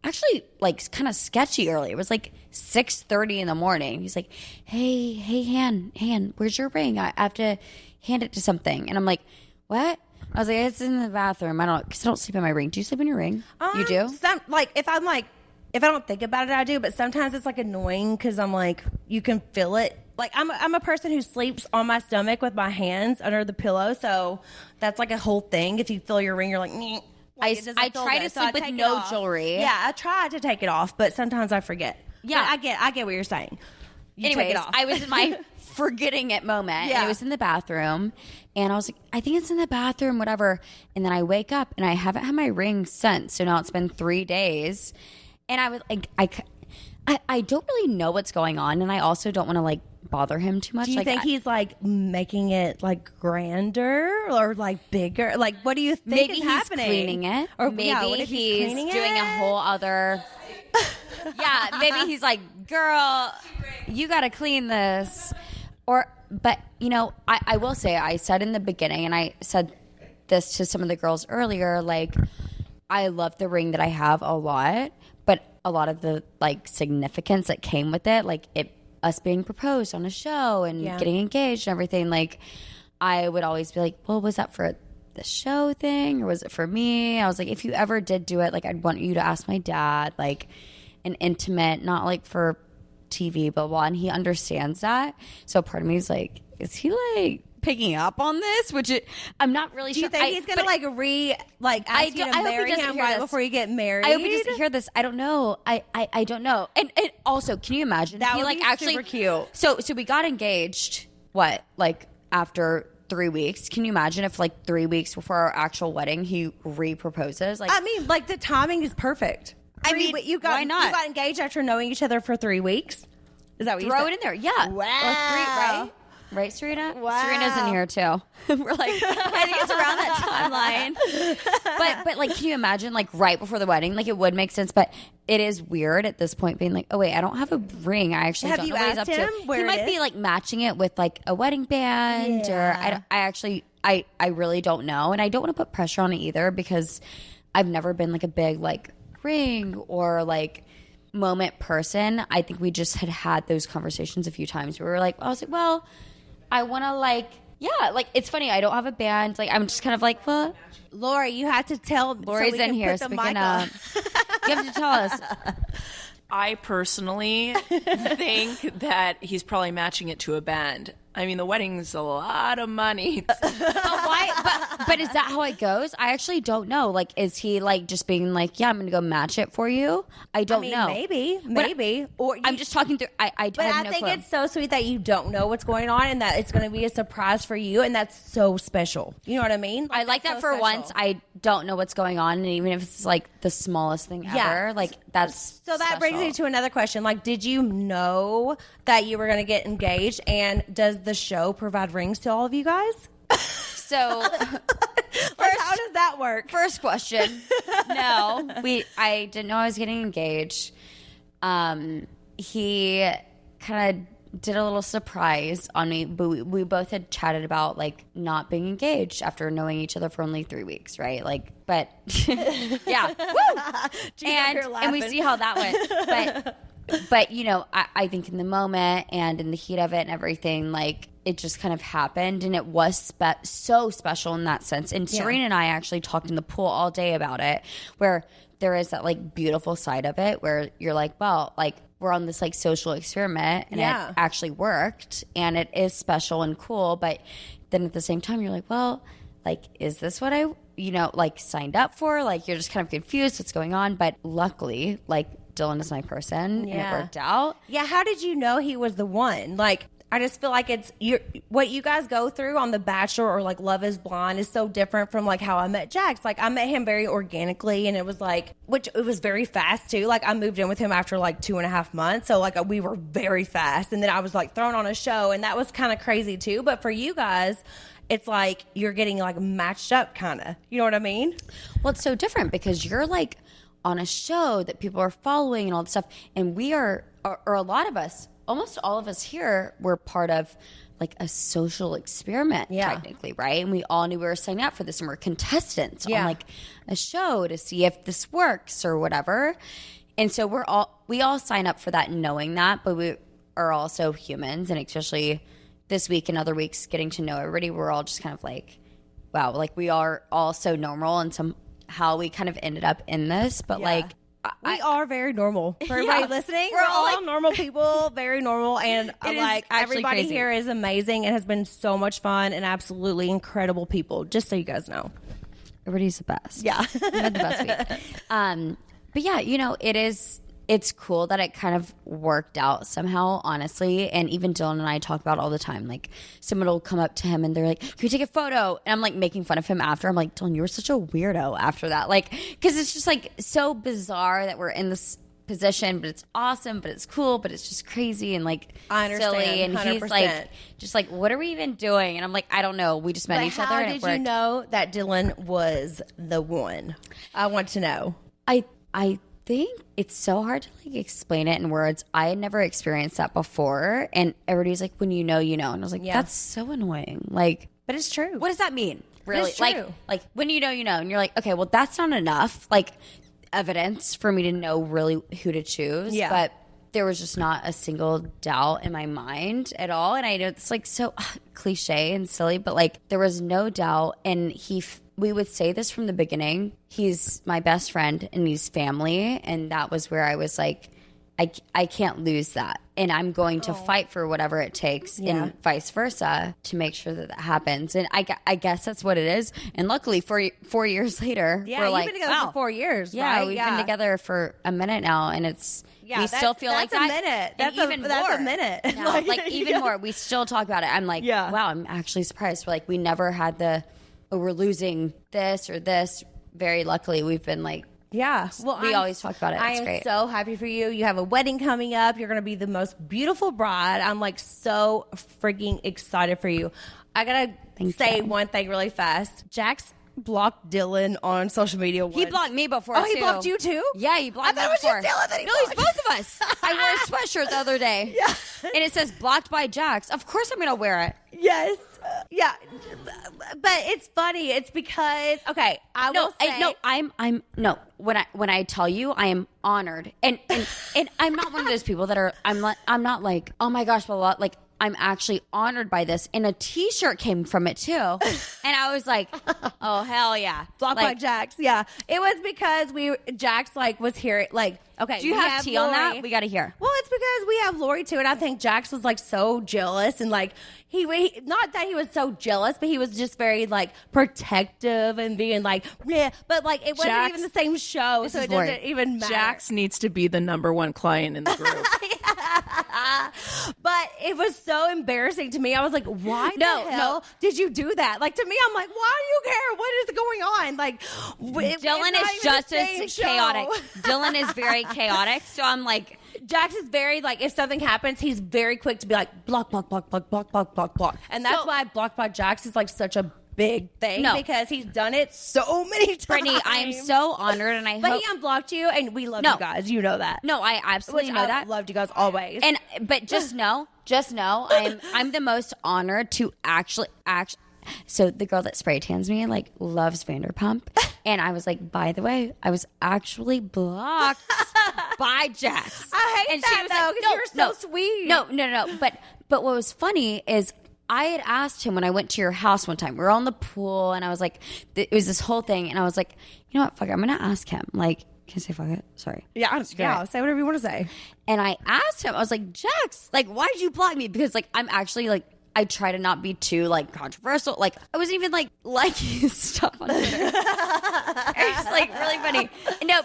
actually like kind of sketchy early. It was like 6:30 in the morning. He's like, hey, Han, where's your ring? I have to hand it to something. And I'm like, what? I was like, it's in the bathroom. I don't sleep in my ring. Do you sleep in your ring? You do? If I'm like if I don't think about it, I do. But sometimes it's like annoying because I'm like, you can feel it. Like I'm a person who sleeps on my stomach with my hands under the pillow, so that's like a whole thing. If you feel your ring, you're like, I try to sleep with no jewelry. Yeah, I try to take it off, but sometimes I forget. Yeah, but I get what you're saying. Anyways, I was in my forgetting it moment, and it was in the bathroom, and I was like, I think it's in the bathroom, whatever. And then I wake up, and I haven't had my ring since. So now it's been 3 days, and I was like, I don't really know what's going on, and I also don't want to like bother him too much. Do you think he's like making it like grander or like bigger? Like, what do you think is happening? Maybe he's cleaning it, or maybe he's doing a whole other. Yeah, maybe he's like, girl, you got to clean this. But you know, I will say, I said in the beginning, and I said this to some of the girls earlier, like, I love the ring that I have a lot, but a lot of the like significance that came with it, like us being proposed on a show and getting engaged and everything, like, I would always be like, well, was that for the show thing or was it for me? I was like, if you ever did do it, like, I'd want you to ask my dad, like, an intimate, not like for TV, blah, blah. And he understands that. So part of me is like, is he like picking up on this? I'm not really sure. Do you think he's gonna ask you to marry him right before you get married? I hope he doesn't hear this. I don't know. I don't know. And also, can you imagine? That would be like actually super cute. So we got engaged. What, like after 3 weeks? Can you imagine if like 3 weeks before our actual wedding he re-proposes? Like, I mean, like, the timing is perfect. Why not? You got engaged after knowing each other for 3 weeks. Is that what you said? Throw it in there, yeah. Wow. Or 3, right? Right, Serena? Wow. Serena's in here too. We're like, I think it's around that timeline. But like, can you imagine like right before the wedding? Like, it would make sense, but it is weird at this point being like, oh wait, I don't have a ring. I actually don't know what he's up to. He might be like matching it with like a wedding band, or I really don't know, and I don't want to put pressure on it either because I've never been like a big like ring or like moment person. I think we just had those conversations a few times where we were like, I was like, well, I want to like, yeah, like, it's funny, I don't have a band, like, I'm just kind of like, well, Lori, you have to tell. Lori's in here speaking up. You have to tell us. I personally think that he's probably matching it to a band. I mean, the wedding's a lot of money. But why? But is that how it goes? I actually don't know. Like, is he like just being like, yeah, I'm going to go match it for you? I don't know. Maybe. Or I'm just talking through. I think it's so sweet that you don't know what's going on and that it's going to be a surprise for you, and that's so special. You know what I mean? I like that for once. I don't know what's going on, and even if it's like the smallest thing ever, like, that's so. That special. brings me to another question. Like, did you know that you were going to get engaged, and does the show provide rings to all of you guys? So, how does that work? First question. No, I didn't know I was getting engaged. He kind of did a little surprise on me, but we both had chatted about like not being engaged after knowing each other for only 3 weeks, right? Like, but yeah, woo! And we see how that went. But you know, I think in the moment and in the heat of it and everything, like, it just kind of happened, and it was so special in that sense. And Serena and I actually talked in the pool all day about it, where there is that like beautiful side of it where you're like, well, like, we're on this like social experiment, and it actually worked, and it is special and cool. But then at the same time, you're like, well, like, is this what I, like, signed up for? Like, you're just kind of confused what's going on. But luckily, like, Dylan is my person, and it worked out. Yeah, how did you know he was the one? Like, I just feel like what you guys go through on The Bachelor or like Love is Blind is so different from like how I met Jax. Like, I met him very organically, and it was like, it was very fast too. Like, I moved in with him after like 2.5 months. So like, we were very fast, and then I was like thrown on a show, and that was kind of crazy too. But for you guys, it's like you're getting like matched up kind of, you know what I mean? Well, it's so different because you're like on a show that people are following and all this stuff. And we are, or a lot of us, almost all of us here, were part of like a social experiment, technically, right? And we all knew we were signing up for this, and we're contestants on like a show to see if this works or whatever. And so we all sign up for that knowing that, but we are also humans, and especially this week and other weeks getting to know everybody, we're all just kind of like, wow, like, we are all so normal, and somehow we kind of ended up in this, but like, we are very normal. For everybody listening, we're all normal people, very normal. And like everybody crazy. here is amazing and has been so much fun and absolutely incredible people, just so you guys know. Everybody's the best. Yeah. We had the best week. But yeah, you know, it's cool that it kind of worked out somehow, honestly. And even Dylan and I talk about it all the time. Like, someone will come up to him and they're like, can we take a photo? And I'm like making fun of him after. I'm like, Dylan, you were such a weirdo after that. Like, because it's just like so bizarre that we're in this position, but it's awesome, but it's cool, but it's just crazy and like I understand, silly. And 100%. he's like, just like, what are we even doing? And I'm like, I don't know. We just met each other. How did you know that Dylan was the one? I want to know. I think it's so hard to like explain it in words. I had never experienced that before, and everybody's like, when you know, you know. And I was like, that's so annoying. Like, but it's true. What does that mean? Really? It's true. Like when you know, you know. And you're like, okay, well, that's not enough like evidence for me to know really who to choose. Yeah. But there was just not a single doubt in my mind at all. And I know it's like so cliche and silly, but like there was no doubt. And we would say this from the beginning. He's my best friend and he's family. And that was where I was like, I can't lose that. And I'm going to fight for whatever it takes and vice versa to make sure that happens. And I guess that's what it is. And luckily 4 years later, we're you've like, been together for 4 years, yeah, right? we've been together for a minute now. And we still feel like that's that. a minute. And That's a minute. No, like even more. We still talk about it. I'm like, wow, I'm actually surprised. We're like, we never had we're losing this or this. Very luckily, we've been like, yeah. Well, we always talk about it. I It's am great. so happy for you. You have a wedding coming up. You're going to be the most beautiful bride. I'm like so freaking excited for you. I got to say one thing really fast. Jax blocked Dylan on social media once. He blocked me before, Oh, too. he blocked you too? Yeah, he blocked me I thought before. it was just Dylan that he No, blocked. he's both of us. I wore a sweatshirt the other day. Yeah. And it says blocked by Jax. Of course I'm going to wear it. Yes. Yeah. But it's funny. It's because, okay, when I tell you, I am honored. And I'm not one of those people that are, I'm not like, oh my gosh, blah, blah, like, I'm actually honored by this. And a t-shirt came from it too. And I was like, oh, hell yeah. Blocked by Jax. Yeah. It was because Jax like was here. Like, okay. Do you have tea on that? We got to hear. Well, it's because we have Lori too. And I think Jax was like so jealous. And like, he not that he was so jealous, but he was just very like protective and being like, yeah. But like, it wasn't even the same show. So it doesn't even matter. Jax needs to be the #1 client in the group. But it was so embarrassing to me. I was like, why the hell did you do that? Like, to me, I'm like, why do you care? What is going on? Like, Dylan is just as chaotic. Dylan is very chaotic. So I'm like, Jax is very like, if something happens, he's very quick to be like, block, block, block, block, block, block, block, block. And that's why blocked by Jax is like such a big thing because he's done it so many times. Brittany, I am so honored, and But he unblocked you, and we love you guys. You know that. No, I absolutely know that. Loved you guys always. But just know, I'm the most honored to actually. So the girl that spray tans me like loves Vanderpump, and I was like, by the way, I was actually blocked by Jax. I hate that though, because you're so sweet. No. But what was funny is, I had asked him when I went to your house one time. We were on the pool, and I was like, it was this whole thing, and I was like, you know what, fuck it, I'm going to ask him. Like, can I say fuck it? Sorry. Yeah, say whatever you want to say. And I asked him, I was like, Jax, like, why did you block me? Because, like, I'm actually, like, I try to not be too, like, controversial. Like, I wasn't even, like, liking his stuff on Twitter. It's, like, really funny. No,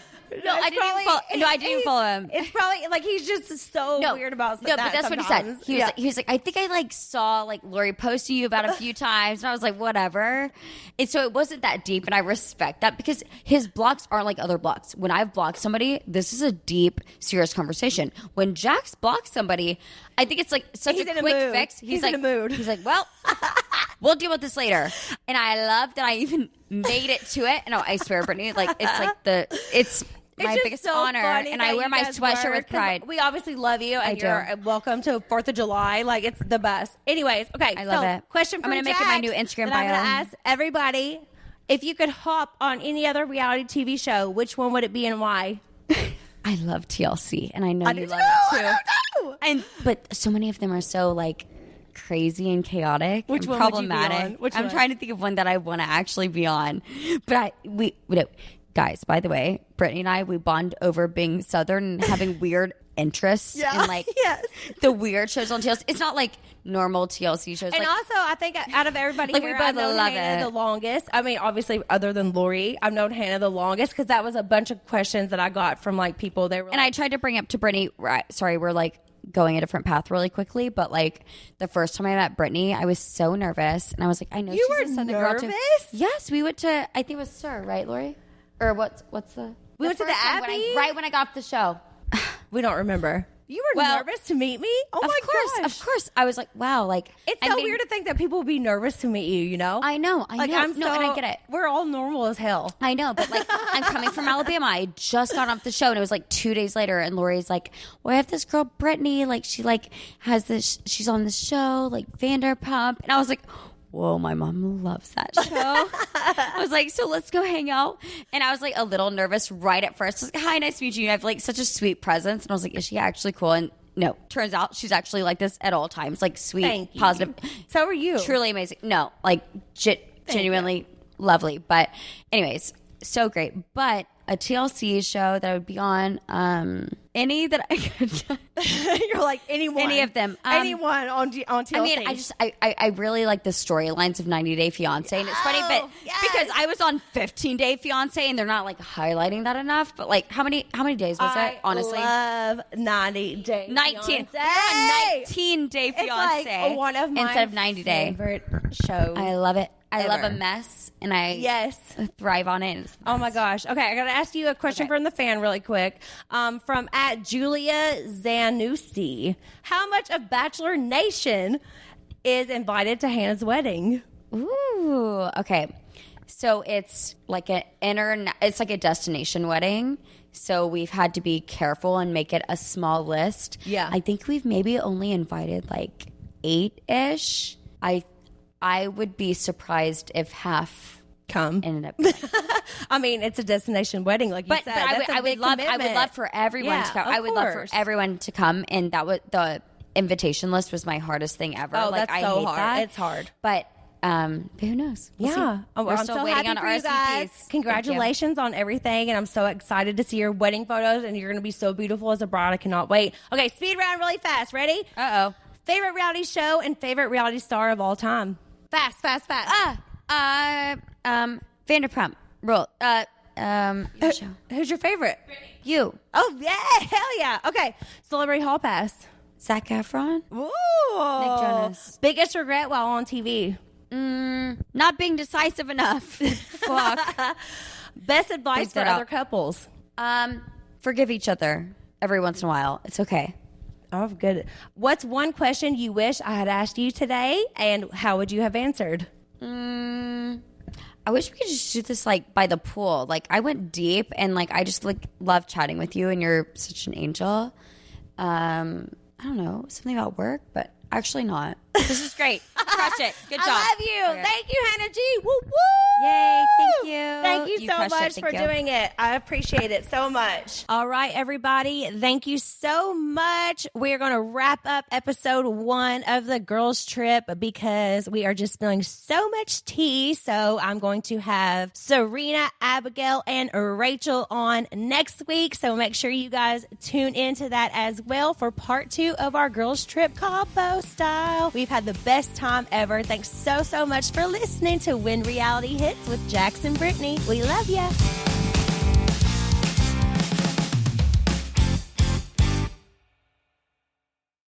I didn't even follow him. It's probably like he's just so weird about stuff. No, but that's what he said. He was like, I think I like saw like Lori post to you about a few times, and I was like, whatever. And so it wasn't that deep, and I respect that because his blocks aren't like other blocks. When I've blocked somebody, this is a deep, serious conversation. When Jax blocks somebody, I think it's like such a quick fix. He's like, in a mood. He's like, well, we'll deal with this later. And I love that I even made it to it. And I swear, Brittany, like it's my biggest honor, and I wear my sweatshirt with pride. We obviously love you, and you're welcome to 4th of July. Like, it's the best. Anyways, okay. I love it. Question for I'm going to make it my new Instagram bio. I'm going to ask everybody, if you could hop on any other reality TV show, which one would it be and why? I love TLC, and I know you love it too. But so many of them are so like crazy and chaotic and problematic. Which I'm trying to think of one that I want to actually be on. But guys, by the way, Brittany and I, we bond over being Southern and having weird interests in like the weird shows on TLC. It's not like normal TLC shows. And like, also, I think out of everybody like, here, we both I've known love Hannah it. the longest. I mean, obviously, other than Lori, I've known Hannah the longest because that was a bunch of questions that I got from like people. They were, and I tried to bring up to Brittany. Right, sorry, we're like going a different path really quickly, but like the first time I met Brittany, I was so nervous, and I was like, I know You she's were a Southern girl too. nervous? Yes, we went to. I think it was Sir, right, Lori? Or what's the? We went to the first time Abbey? right when I got off the show. we don't remember. You were Well, nervous to meet me? Oh of my course, gosh. of course. I was like, wow, like It's so weird to think that people would be nervous to meet you, you know? I know, like, know. I'm No, so, and I get it. We're all normal as hell. I know, but like I'm coming from Alabama. I just got off the show, and it was like 2 days later. And Lori's like, "Well, I have this girl, Brittany. Like she like has this. She's on the show, like Vanderpump." And I was like, "Whoa, my mom loves that show." I was like, "So let's go hang out." And I was like a little nervous right at first. I was like, "Hi, nice to meet you." You have like such a sweet presence, and I was like, "Is she actually cool?" And no, turns out she's actually like this at all times, like sweet, Thank you. positive. So are you. Truly amazing. No, like genuinely lovely. But anyways, so great. But a TLC show that I would be on, any that I could. You're like anyone. Any of them. Anyone on TLC. I mean, I really like the storylines of 90 Day Fiancé. And it's funny, but because I was on 15 Day Fiancé and they're not like highlighting that enough. But like, how many days was it, honestly? I love 90 Day 19. Fiancé. You're on 19 Day Fiancé. It's like one of my instead of 90 Day. favorite shows. I love it. I love a Ever. mess, and I thrive on it. Oh my gosh. Okay, I got to ask you a question from the fan really quick. From @Julia Zanussi. How much of Bachelor Nation is invited to Hannah's wedding? Ooh, okay. So it's like it's like a destination wedding. So we've had to be careful and make it a small list. Yeah. I think we've maybe only invited like 8-ish. I would be surprised if half Come. ended up. I mean, it's a destination wedding, like you said. But That's a I big would love commitment. for everyone to come. of I would love for course. everyone to come, and that was the invitation list was my hardest thing ever. Oh, like, that's I so hate hard. that. It's hard. But who knows? We'll see. Yeah. Oh, We're I'm still so waiting happy on for our you guys. SVPs. Congratulations on everything. And I'm so excited to see your wedding photos. And you're going to be so beautiful as a bride. I cannot wait. Okay, speed round really fast. Ready? Uh-oh. Favorite reality show and favorite reality star of all time. Fast. Vanderpump Rule. Your show. Who's your favorite? You. Oh, yeah. Hell yeah. Okay. Celebrity Hall Pass. Zac Efron. Ooh. Nick Jonas. Biggest regret while on TV. Not being decisive enough. Fuck. Best advice Take for that other out. couples. Forgive each other every once in a while. It's okay. Oh, good. What's one question you wish I had asked you today, and how would you have answered? I wish we could just do this like by the pool. Like I went deep and like I just like love chatting with you and you're such an angel. I don't know, something about work, but actually not. This is great. Crush it. Good job. I love you. Okay. Thank you, Hannah G. Woo woo. Yay, thank you. Thank you so crushed it. much Thank for you. doing it. I appreciate it so much. All right, everybody. Thank you so much. We're going to wrap up episode 1 of the girls trip because we are just spilling so much tea. So I'm going to have Serena, Abigail, and Rachel on next week. So make sure you guys tune into that as well for part 2 of our girls trip Cabo style. We've had the best time ever. Thanks so much for listening to When Reality Hits with Jax and Brittany. We love ya.